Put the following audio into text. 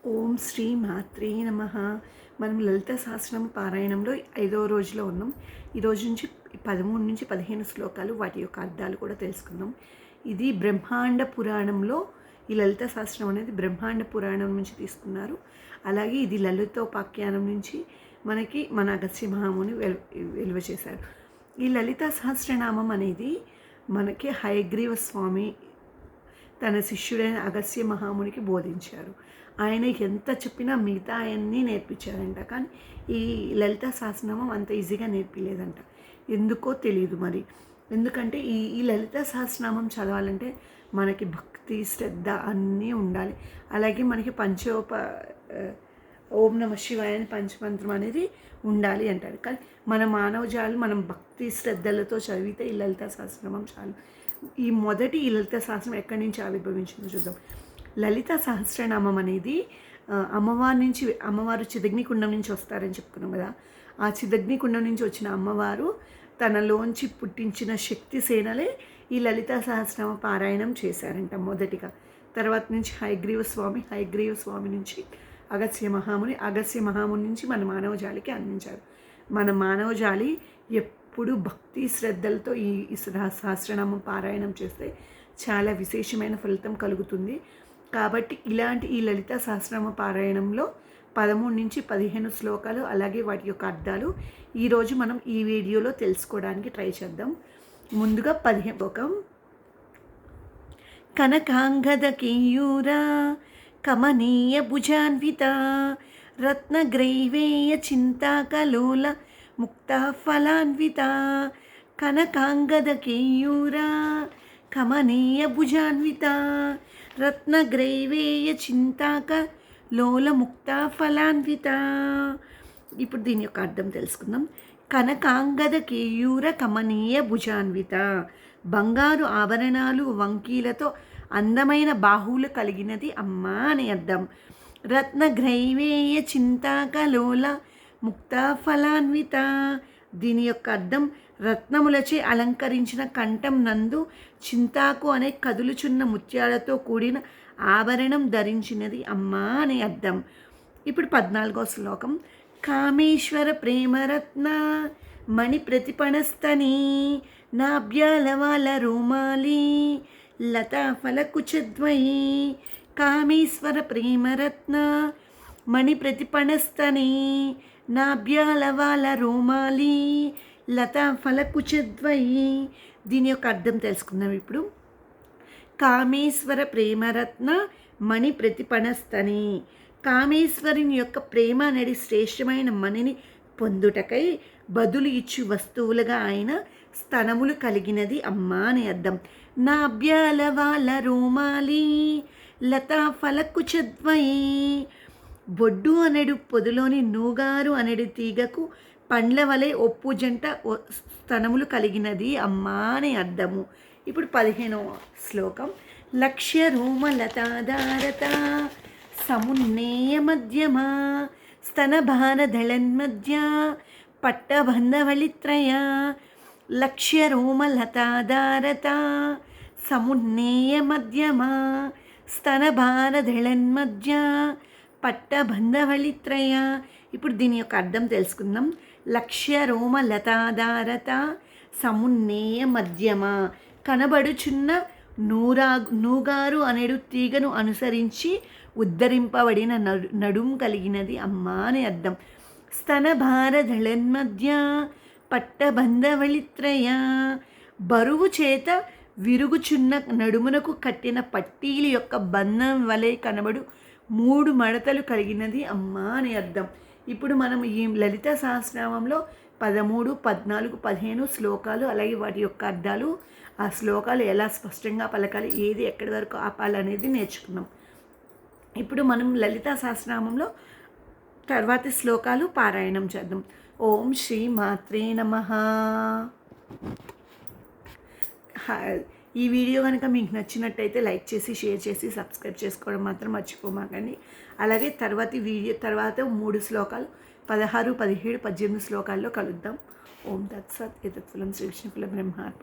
ఓం శ్రీ మాత్రే నమః. మనం లలిత సహస్రనామ పారాయణంలో 5వ రోజులో ఉన్నాం. ఈరోజు నుంచి 13 నుంచి 15 శ్లోకాలు, వాటి యొక్క అర్థాలు కూడా తెలుసుకుందాం. ఇది బ్రహ్మాండ పురాణంలో ఈ లలిత సహస్రనామం అనేది బ్రహ్మాండ పురాణం నుంచి తీసుకున్నారు. అలాగే ఇది లలితోపాఖ్యానం నుంచి మనకి మన అగస్త్య మహాముని వెలువ చేశారు. ఈ లలిత సహస్రనామం అనేది మనకి హయగ్రీవ స్వామి తన శిష్యుడైన అగస్త్య మహామునికి బోధించారు. ఆయన ఎంత చెప్పినా మిగతా ఆయన్ని నేర్పించారంట, కానీ ఈ లలిత సహస్రనామం అంత ఈజీగా నేర్పిలేదంట. ఎందుకో తెలియదు మరి. ఎందుకంటే ఈ లలిత సహస్రనామం చదవాలంటే మనకి భక్తి, శ్రద్ధ అన్నీ ఉండాలి. అలాగే మనకి ఓం నమ శివాయ అని పంచమంత్రం అనేది ఉండాలి అంటారు. కానీ మన మానవజాలు మనం భక్తి శ్రద్ధలతో చదివితే ఈ లలిత సహస్రనామం చాలు. ఈ లలిత సహస్రం ఎక్కడి నుంచి ఆవిర్భవించిందో చూద్దాం. లలిత సహస్రనామం అనేది అమ్మవారు చిదగ్నికుండం నుంచి వస్తారని చెప్పుకున్నాం కదా. ఆ చిదగ్నికుండం నుంచి వచ్చిన అమ్మవారు తనలోంచి పుట్టించిన శక్తి సేనలే ఈ లలిత సహస్రనామ పారాయణం చేశారంట మొదటిగా. తర్వాత నుంచి హయగ్రీవ స్వామి నుంచి అగస్త్య మహాముని నుంచి మన మానవజాలికి అందించారు. మన మానవజాలి ఎప్పుడు భక్తి శ్రద్ధలతో ఈ సహస్రనామం పారాయణం చేస్తే చాలా విశేషమైన ఫలితం కలుగుతుంది. కాబట్టి ఇలాంటి ఈ లలిత సహస్రనామ పారాయణంలో 13 నుంచి 15 శ్లోకాలు, అలాగే వాటి యొక్క అర్థాలు ఈరోజు మనం ఈ వీడియోలో తెలుసుకోవడానికి ట్రై చేద్దాం. ముందుగా 15 శ్లోకం. కనకాంగద కేయూర కమనీయ భుజాన్విత రత్నగ్రైవేయ చింతాకలోల ముక్తా ఫలాన్విత. కనకాంగద కేయూర కమనీయ భుజాన్విత రత్నగ్రైవేయ చింతాక లోల ముక్తా ఫలాన్విత. ఇప్పుడు దీని యొక్క అర్థం తెలుసుకుందాం. కనకాంగద కేయూర కమనీయ భుజాన్విత, బంగారు ఆభరణాలు వంకీలతో అందమైన బాహువులు కలిగినది అమ్మ అని అర్థం. రత్నగ్రైవేయ చింతాకలోల ముక్తా ఫలాన్విత, దీని యొక్క అర్థం రత్నములచే అలంకరించిన కంఠం నందు చింతాకు అనే కదులుచున్న ముత్యాలతో కూడిన ఆభరణం ధరించినది అమ్మా అని అర్థం. ఇప్పుడు 14వ శ్లోకం. కామేశ్వర ప్రేమరత్న మణి ప్రతిపణస్తని నాభ్యాలవాల రోమాలి లతా ఫలకుచద్వయి. కామేశ్వర ప్రేమరత్న మణి ప్రతిపణస్తని నాభ్యాలవాల రోమాలి లతా ఫలకుచద్వయి. దీని యొక్క అర్థం తెలుసుకుందాం ఇప్పుడు. కామేశ్వర ప్రేమరత్న మణి ప్రతిపణస్తని, కామేశ్వరుని యొక్క ప్రేమ అనేది శ్రేష్టమైన మణిని పొందుటకై బదులు ఇచ్చు వస్తువులుగా ఆయన స్తనములు కలిగినది అమ్మా అని అర్థం. నాభ్యాలవాల రోమాలి లతా ఫలకుచద్వయి, బొడ్డు అనెడు పొదులోని నూగారు అనెడు తీగకు పండ్ల వలె ఒప్పు జంట స్తనములు కలిగినది అమ్మా అని అర్థము. ఇప్పుడు 15వ శ్లోకం. లక్ష్య రోమలతాధారత సమున్నేయ మధ్యమా స్తనభారదళన్మధ్య పట్టబంధవళిత్రయ. లక్ష్య రోమలతాధారత సమున్నేయ మధ్యమా స్తనభారదళన్మధ్య పట్టబంధవళిత్రయ. ఇప్పుడు దీని యొక్క అర్థం తెలుసుకుందాం. లక్ష్య రోమ లతాధారత సమున్నేయ మధ్యమ, కనబడుచున్న నూగారు అనేడు తీగను అనుసరించి ఉద్ధరింపబడిన నడుం కలిగినది అమ్మా అని అర్థం. స్తనభారదళన్మధ్య పట్టబంధవళిత్రయ, బరువు చేత విరుగుచున్న నడుమునకు కట్టిన పట్టీల యొక్క బంధం వలె కనబడు 3 మడతలు కలిగినది అమ్మా అని అర్థం. ఇప్పుడు మనం ఈ లలిత సహస్రనామంలో 13, 14, 15 శ్లోకాలు, అలాగే వాటి యొక్క అర్థాలు, ఆ శ్లోకాలు ఎలా స్పష్టంగా పలకాలి, ఏది ఎక్కడి వరకు ఆపాలనేది నేర్చుకున్నాం. ఇప్పుడు మనం లలిత సహస్రనామంలో తర్వాతి శ్లోకాలు పారాయణం చేద్దాం. ఓం శ్రీ మాత్రే నమః. ఈ వీడియో కనుక మీకు నచ్చినట్టయితే లైక్ చేసి, షేర్ చేసి, సబ్స్క్రైబ్ చేసుకోవడం మాత్రం మర్చిపోమాకండి. అలాగే తర్వాత 3 శ్లోకాలు 16, 17, 18 శ్లోకాల్లో కలుద్దాం. ఓం తత్సత్. ఏతత్ఫలం శ్రీ విష్ణుకుల బ్రహ్మార్పణ.